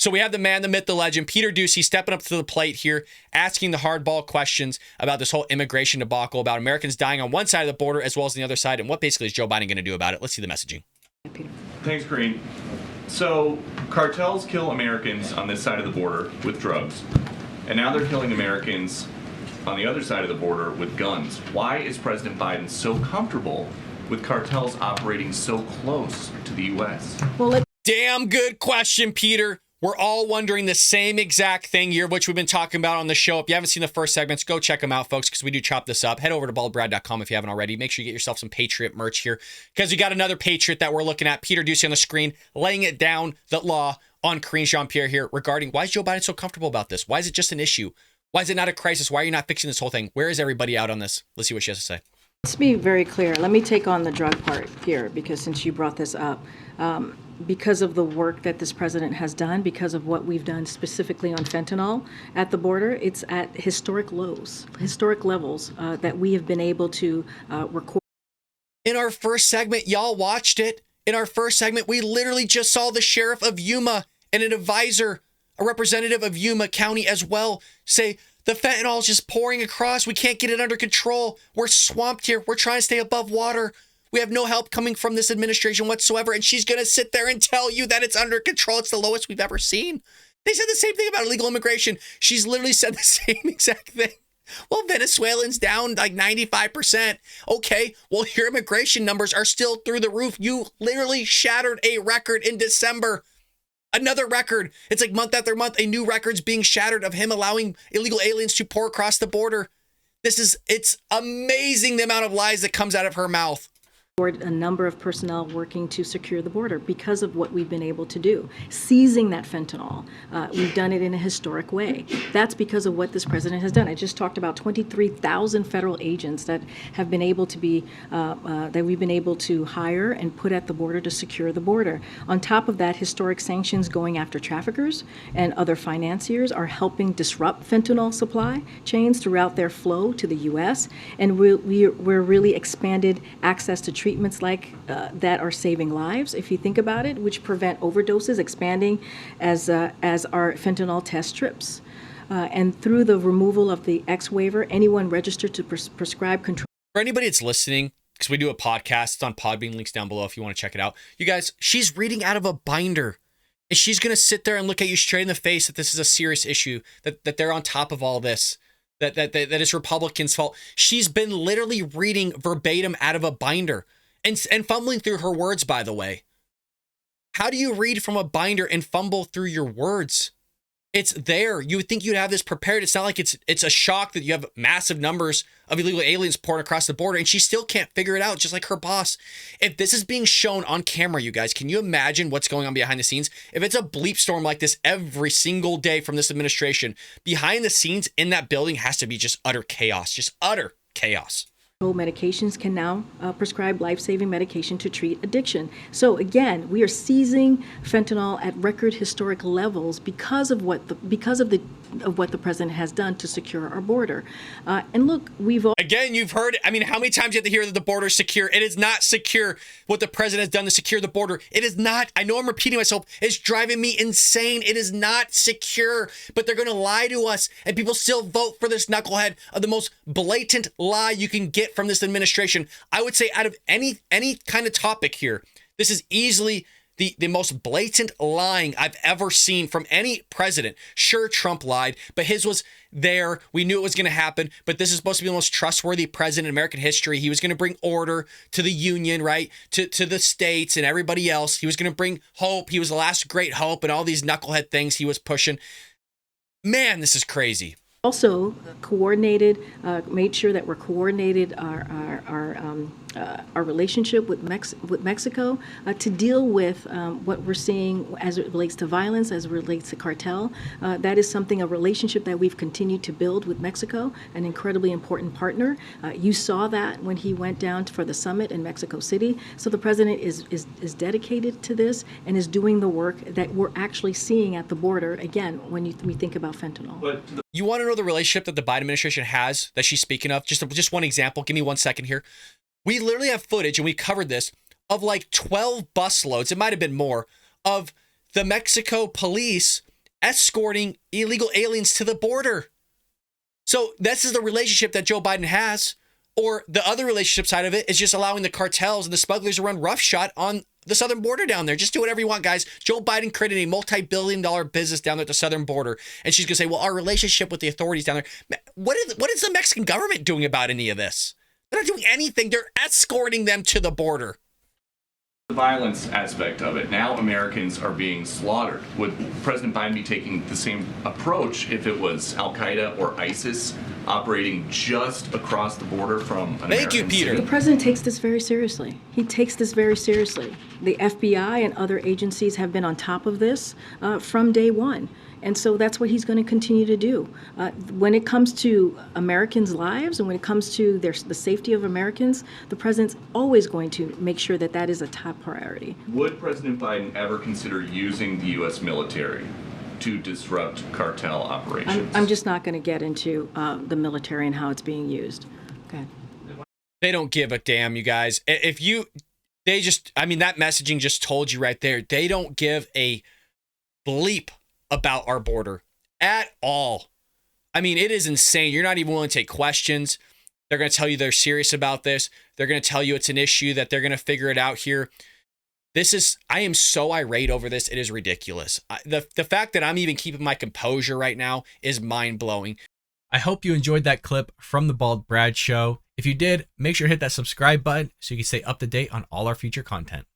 So we have the man, the myth, the legend, Peter Doocy, stepping up to the plate here, asking the hardball questions about this whole immigration debacle, about Americans dying on one side of the border as well as the other side, and what basically is Joe Biden going to do about it. Let's see the messaging. Thanks, Karine. So cartels kill Americans on this side of the border with drugs, and now they're killing Americans on the other side of the border with guns. Why is President Biden so comfortable with cartels operating so close to the U.S.? Well, damn good question, Peter. We're all wondering the same exact thing here, which we've been talking about on the show. If you haven't seen the first segments, go check them out, folks, because we do chop this up. Head over to baldbrad.com if you haven't already. Make sure you get yourself some Patriot merch here, because we got another Patriot that we're looking at, Peter Doocy on the screen, laying it down, the law on Karine Jean-Pierre here regarding why is Joe Biden so comfortable about this? Why is it just an issue? Why is it not a crisis? Why are you not fixing this whole thing? Where is everybody out on this? Let's see what she has to say. Let's be very clear. Let me take on the drug part here, because since you brought this up, because of the work that this president has done, because of what we've done specifically on fentanyl at the border, it's at historic lows, historic levels that we have been able to record. In our first segment, y'all watched it. In our first segment, we literally just saw the sheriff of Yuma and an advisor, a representative of Yuma County as well, say the fentanyl is just pouring across. We can't get it under control. We're swamped here. We're trying to stay above water. We have no help coming from this administration whatsoever. And she's going to sit there and tell you that it's under control. It's the lowest we've ever seen. They said the same thing about illegal immigration. She's literally said the same exact thing. Well, Venezuelans down like 95%. Okay, well, your immigration numbers are still through the roof. You literally shattered a record in December. Another record. It's like month after month, a new record's being shattered of him allowing illegal aliens to pour across the border. It's amazing the amount of lies that comes out of her mouth. A number of personnel working to secure the border because of what we've been able to do. Seizing that fentanyl, we've done it in a historic way. That's because of what this president has done. I just talked about 23,000 federal agents that have been able to be, that we've been able to hire and put at the border to secure the border. On top of that, historic sanctions going after traffickers and other financiers are helping disrupt fentanyl supply chains throughout their flow to the U.S. And we're really expanded access to treatments like that are saving lives, if you think about it, which prevent overdoses, expanding as our fentanyl test strips. And through the removal of the X waiver, anyone registered to prescribe control. For anybody that's listening, because we do a podcast, it's on Podbean, links down below if you want to check it out. You guys, she's reading out of a binder. And she's going to sit there and look at you straight in the face that this is a serious issue, that they're on top of all this. That it's Republicans' fault. She's been literally reading verbatim out of a binder and fumbling through her words, by the way. How do you read from a binder and fumble through your words? It's there. You would think you'd have this prepared. It's not like it's a shock that you have massive numbers of illegal aliens pouring across the border and she still can't figure it out, just like her boss. If this is being shown on camera, you guys, can you imagine what's going on behind the scenes? If it's a bleep storm like this every single day from this administration, behind the scenes in that building has to be just utter chaos, just utter chaos. Medications can now prescribe life-saving medication to treat addiction. So again, we are seizing fentanyl at record historic levels because of what the president has done to secure our border. And look, again, you've heard. I mean, how many times you have to hear that the border is secure? It is not secure. What the president has done to secure the border, it is not. I know I'm repeating myself. It's driving me insane. It is not secure. But they're going to lie to us, and people still vote for this knucklehead of the most blatant lie you can get from this administration. I would say out of any kind of topic here, this is easily the most blatant lying I've ever seen from any president. Sure, Trump lied, but his was there. We knew it was going to happen, but this is supposed to be the most trustworthy president in American history. He was going to bring order to the union, right? To the states and everybody else. He was going to bring hope. He was the last great hope and all these knucklehead things he was pushing. Man, this is crazy. Also coordinated, made sure that we're coordinated our relationship with Mexico to deal with what we're seeing as it relates to violence, as it relates to cartel. That is a relationship that we've continued to build with Mexico, an incredibly important partner. You saw that when he went down for the summit in Mexico City. So the president is dedicated to this and is doing the work that we're actually seeing at the border, again, when we think about fentanyl. You want to know the relationship that the Biden administration has that she's speaking of? Just one example. Give me 1 second here. We literally have footage, and we covered this, of like 12 busloads, it might have been more, of the Mexico police escorting illegal aliens to the border. So this is the relationship that Joe Biden has. Or the other relationship side of it is just allowing the cartels and the smugglers to run roughshod on the southern border down there. Just do whatever you want, guys. Joe Biden created a multi-billion-dollar business down there at the southern border. And she's going to say, well, our relationship with the authorities down there. What is the Mexican government doing about any of this? They're not doing anything. They're escorting them to the border. The violence aspect of it. Now Americans are being slaughtered. Would President Biden be taking the same approach if it was Al-Qaeda or ISIS operating just across the border from an Thank you, American Peter. city? The president takes this very seriously. He takes this very seriously. The FBI and other agencies have been on top of this from day one. And so that's what he's going to continue to do. When it comes to Americans' lives and when it comes to the safety of Americans, the president's always going to make sure that that is a top priority. Would President Biden ever consider using the U.S. military to disrupt cartel operations? I'm just not going to get into the military and how it's being used. Okay. They don't give a damn, you guys. That messaging just told you right there. They don't give a bleep about our border at all. I mean, it is insane. You're not even willing to take questions. They're going to tell you they're serious about this. They're going to tell you it's an issue, that they're going to figure it out here. I am so irate over this. It is ridiculous. The fact that I'm even keeping my composure right now is mind-blowing. I hope you enjoyed that clip from the Bald Brad Show. If you did, make sure to hit that subscribe button so you can stay up to date on all our future content.